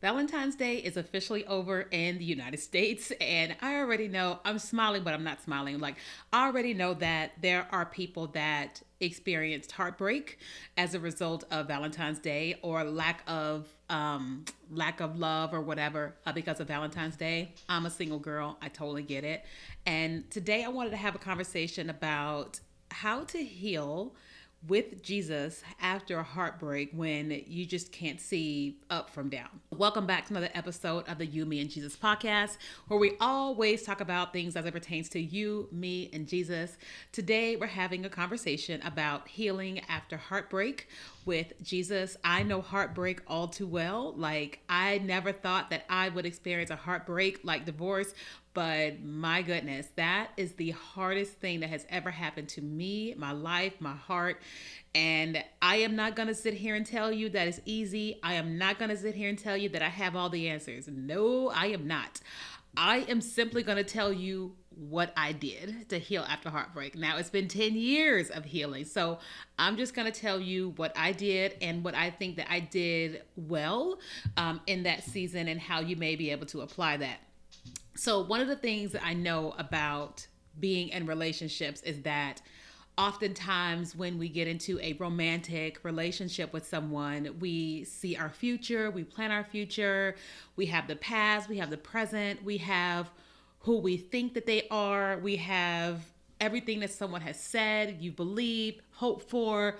Valentine's Day is officially over in the United States, and I already know I'm smiling, but I'm not smiling. Like, I already know that there are people that experienced heartbreak as a result of Valentine's Day or lack of love or whatever because of Valentine's Day. I'm a single girl. I totally get it. And today I wanted to have a conversation about how to heal with Jesus after a heartbreak when you just can't see up from down. Welcome back to another episode of the You, Me, and Jesus podcast, where we always talk about things as it pertains to you, me, and Jesus. Today, we're having a conversation about healing after heartbreak with Jesus. I know heartbreak all too well. Like, I never thought that I would experience a heartbreak like divorce, but my goodness, that is the hardest thing that has ever happened to me, my life, my heart. And I am not going to sit here and tell you that it's easy. I am not going to sit here and tell you that I have all the answers. No, I am not. I am simply going to tell you what I did to heal after heartbreak. Now, it's been 10 years of healing. So I'm just going to tell you what I did and what I think that I did well in that season and how you may be able to apply that. So, one of the things that I know about being in relationships is that oftentimes when we get into a romantic relationship with someone, we see our future, we plan our future, we have the past, we have the present, we have who we think that they are, we have everything that someone has said, you believe, hope for,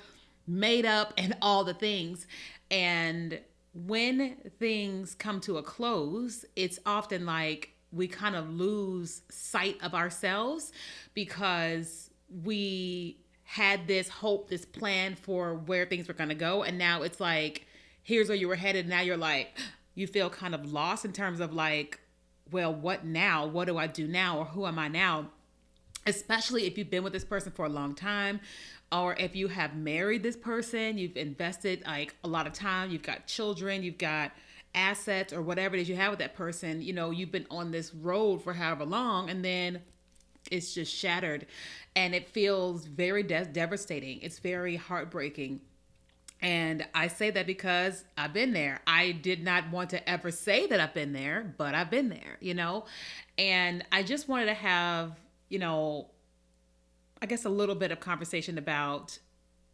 made up, and all the things. And when things come to a close, it's often like we kind of lose sight of ourselves because we had this hope, this plan for where things were going to go. And now it's like, here's where you were headed. Now you're like, you feel kind of lost in terms of like, well, what now? What do I do now? Or who am I now? Especially if you've been with this person for a long time, or if you have married this person, you've invested like a lot of time, you've got children, you've got assets or whatever it is you have with that person. You know, you've been on this road for however long, and then it's just shattered, and it feels very devastating. It's very heartbreaking. And I say that because I've been there. I did not want to ever say that I've been there, but I've been there, you know? And I just wanted to have, you know, I guess a little bit of conversation about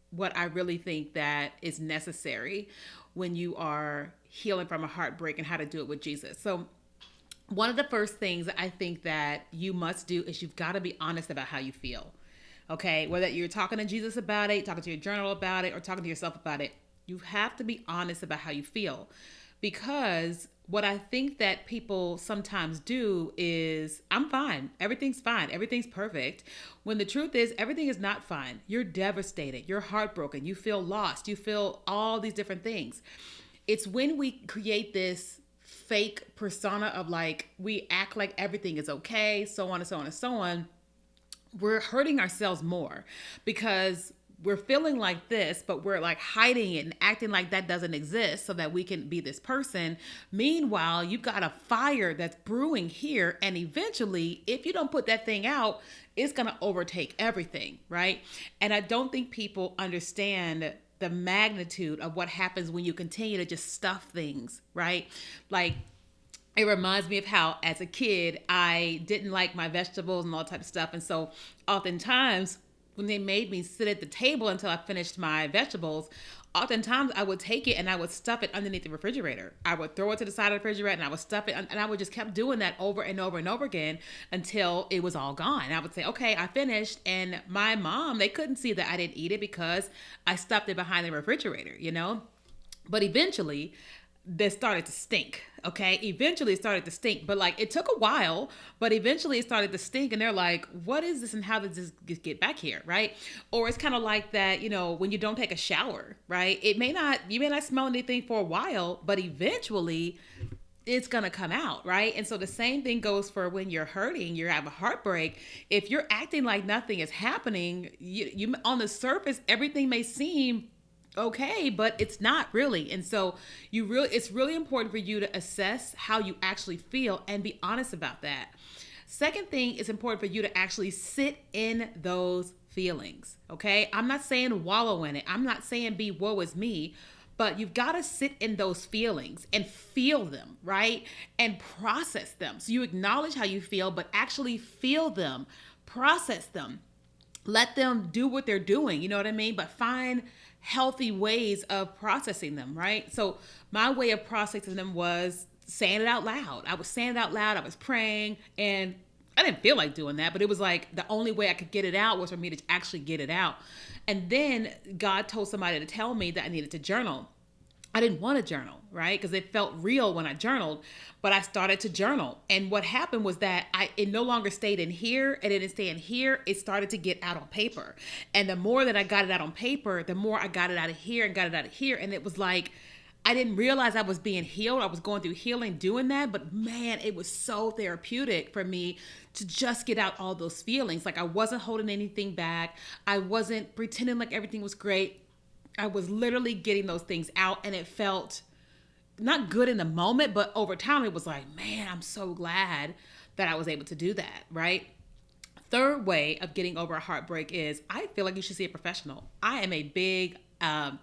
what I really think that is necessary when you are healing from a heartbreak and how to do it with Jesus. So, one of the first things I think that you must do is you've got to be honest about how you feel. Okay, whether you're talking to Jesus about it, talking to your journal about it, or talking to yourself about it, you have to be honest about how you feel. Because what I think that people sometimes do is, I'm fine, everything's perfect. When the truth is, everything is not fine. You're devastated, you're heartbroken, you feel lost, you feel all these different things. It's when we create this fake persona of like, we act like everything is okay, so on and so on and so on, we're hurting ourselves more because we're feeling like this, but we're like hiding it and acting like that doesn't exist so that we can be this person. Meanwhile, you've got a fire that's brewing here, and eventually, if you don't put that thing out, it's going to overtake everything, right? And I don't think people understand the magnitude of what happens when you continue to just stuff things, right? Like, it reminds me of how as a kid I didn't like my vegetables and all that type of stuff, and so oftentimes when they made me sit at the table until I finished my vegetables, oftentimes I would take it and I would stuff it underneath the refrigerator. I would throw it to the side of the refrigerator and I would stuff it, and I would just kept doing that over and over and over again until it was all gone. And I would say, okay, I finished, and my mom, they couldn't see that I didn't eat it because I stuffed it behind the refrigerator, you know. But eventually that started to stink. Okay. Eventually it started to stink, but like it took a while, but eventually it started to stink. And they're like, what is this? And how did this get back here? Right. Or it's kind of like that, you know, when you don't take a shower, right? You may not smell anything for a while, but eventually it's going to come out, right? And so the same thing goes for when you're hurting, you have a heartbreak. If you're acting like nothing is happening, you on the surface, everything may seem okay, but it's not really. And so it's really important for you to assess how you actually feel and be honest about that. Second thing, it's important for you to actually sit in those feelings. Okay, I'm not saying wallow in it, I'm not saying be woe is me, but you've got to sit in those feelings and feel them, right? And process them. So you acknowledge how you feel, but actually feel them, process them, let them do what they're doing, you know what I mean? But find healthy ways of processing them, right? So my way of processing them was saying it out loud. I was saying it out loud, I was praying, and I didn't feel like doing that, but it was like the only way I could get it out was for me to actually get it out. And then God told somebody to tell me that I needed to journal. I didn't want to journal, right? Because it felt real when I journaled, but I started to journal. And what happened was that it no longer stayed in here. It didn't stay in here. It started to get out on paper. And the more that I got it out on paper, the more I got it out of here and got it out of here. And it was like, I didn't realize I was being healed. I was going through healing doing that. But man, it was so therapeutic for me to just get out all those feelings. Like I wasn't holding anything back. I wasn't pretending like everything was great. I was literally getting those things out, and it felt not good in the moment, but over time it was like, man, I'm so glad that I was able to do that, right? Third way of getting over a heartbreak is I feel like you should see a professional. I am a big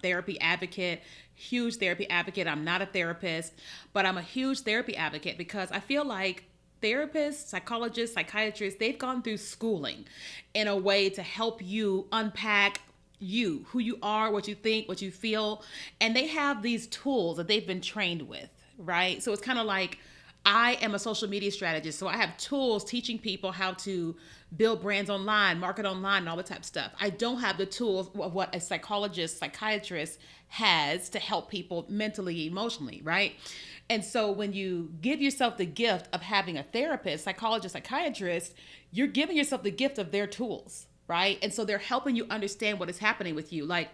therapy advocate, huge therapy advocate. I'm not a therapist, but I'm a huge therapy advocate because I feel like therapists, psychologists, psychiatrists, they've gone through schooling in a way to help you unpack you, who you are, what you think, what you feel. And they have these tools that they've been trained with, right? So it's kind of like I am a social media strategist. So I have tools teaching people how to build brands online, market online, and all the type of stuff. I don't have the tools of what a psychologist, psychiatrist has to help people mentally, emotionally, right? And so when you give yourself the gift of having a therapist, psychologist, psychiatrist, you're giving yourself the gift of their tools, right? And so they're helping you understand what is happening with you. Like,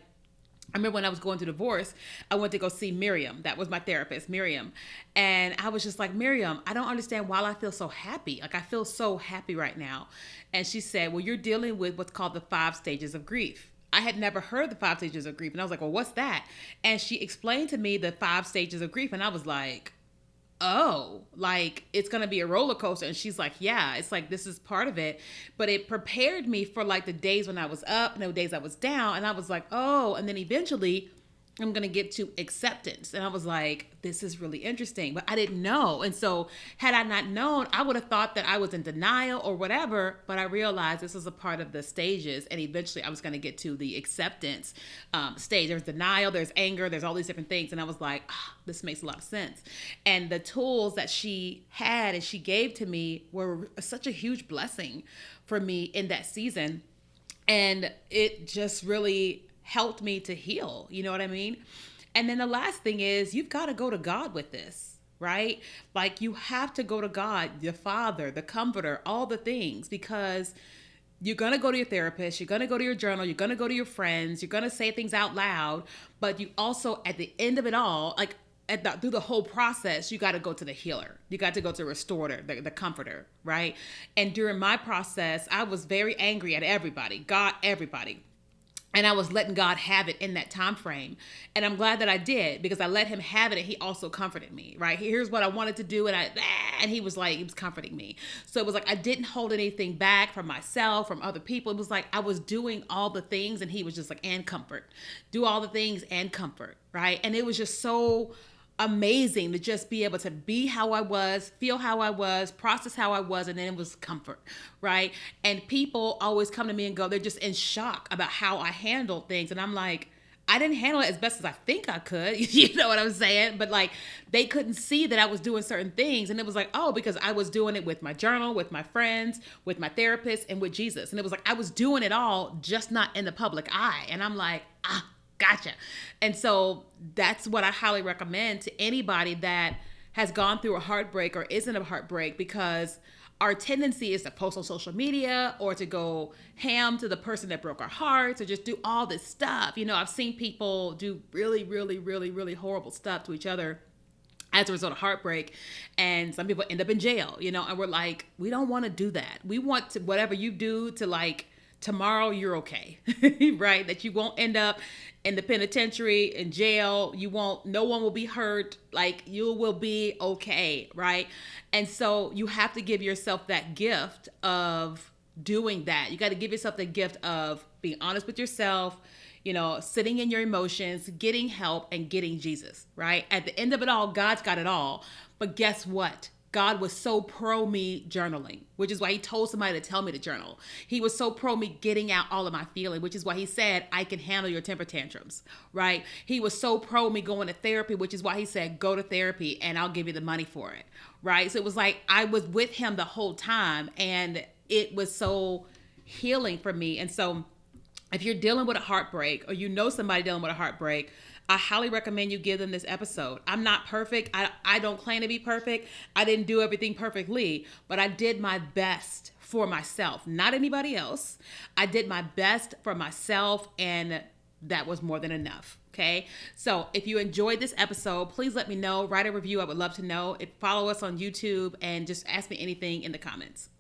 I remember when I was going through divorce, I went to go see Miriam. That was my therapist, Miriam. And I was just like, Miriam, I don't understand why I feel so happy. Like, I feel so happy right now. And she said, well, you're dealing with what's called the 5 stages of grief. I had never heard the 5 stages of grief. And I was like, well, what's that? And she explained to me the 5 stages of grief. And I was like, oh, like it's going to be a roller coaster. And she's like, yeah, it's like, this is part of it. But it prepared me for like the days when I was up and the days I was down. And I was like, oh, and then eventually I'm going to get to acceptance. And I was like, this is really interesting, but I didn't know. And so had I not known, I would have thought that I was in denial or whatever, but I realized this was a part of the stages. And eventually I was going to get to the acceptance stage. There's denial, there's anger, there's all these different things. And I was like, this makes a lot of sense. And the tools that she had and she gave to me were such a huge blessing for me in that season. And it just really helped me to heal. You know what I mean? And then the last thing is you've got to go to God with this, right? Like you have to go to God, the Father, the Comforter, all the things, because you're going to go to your therapist, you're going to go to your journal, you're going to go to your friends, you're going to say things out loud, but you also, at the end of it all, like through the whole process, you got to go to the healer. You got to go to the restorer, the comforter, right? And during my process, I was very angry at everybody, God, everybody. And I was letting God have it in that time frame. And I'm glad that I did, because I let him have it and he also comforted me, right? Here's what I wanted to do. And he was comforting me. So it was like I didn't hold anything back from myself, from other people. It was like I was doing all the things and he was just like, and comfort. Do all the things and comfort, right? And it was just so amazing to just be able to be how I was, feel how I was, process how I was, and then it was comfort, right? And people always come to me and go, they're just in shock about how I handled things. And I'm like, I didn't handle it as best as I think I could. You know what I'm saying? But like, they couldn't see that I was doing certain things. And it was like, oh, because I was doing it with my journal, with my friends, with my therapist, and with Jesus. And it was like, I was doing it all, just not in the public eye. And I'm like, gotcha. And so that's what I highly recommend to anybody that has gone through a heartbreak or isn't a heartbreak, because our tendency is to post on social media or to go ham to the person that broke our hearts or just do all this stuff. You know, I've seen people do really, really, really, really horrible stuff to each other as a result of heartbreak. And some people end up in jail, you know, and we're like, we don't want to do that. We want to, whatever you do to like, tomorrow you're okay, right? That you won't end up in the penitentiary, in jail. No one will be hurt. Like you will be okay, right? And so you have to give yourself that gift of doing that. You got to give yourself the gift of being honest with yourself, sitting in your emotions, getting help, and getting Jesus, right? At the end of it all, God's got it all. But guess what? God was so pro me journaling, which is why he told somebody to tell me to journal. He was so pro me getting out all of my feeling, which is why he said, I can handle your temper tantrums, right? He was so pro me going to therapy, which is why he said, go to therapy and I'll give you the money for it, right? So it was like I was with him the whole time, and it was so healing for me. And so if you're dealing with a heartbreak, or somebody dealing with a heartbreak, I highly recommend you give them this episode. I'm not perfect. I don't claim to be perfect. I didn't do everything perfectly, but I did my best for myself, not anybody else. I did my best for myself, and that was more than enough. Okay. So if you enjoyed this episode, please let me know. Write a review. I would love to know. Follow us on YouTube and just ask me anything in the comments.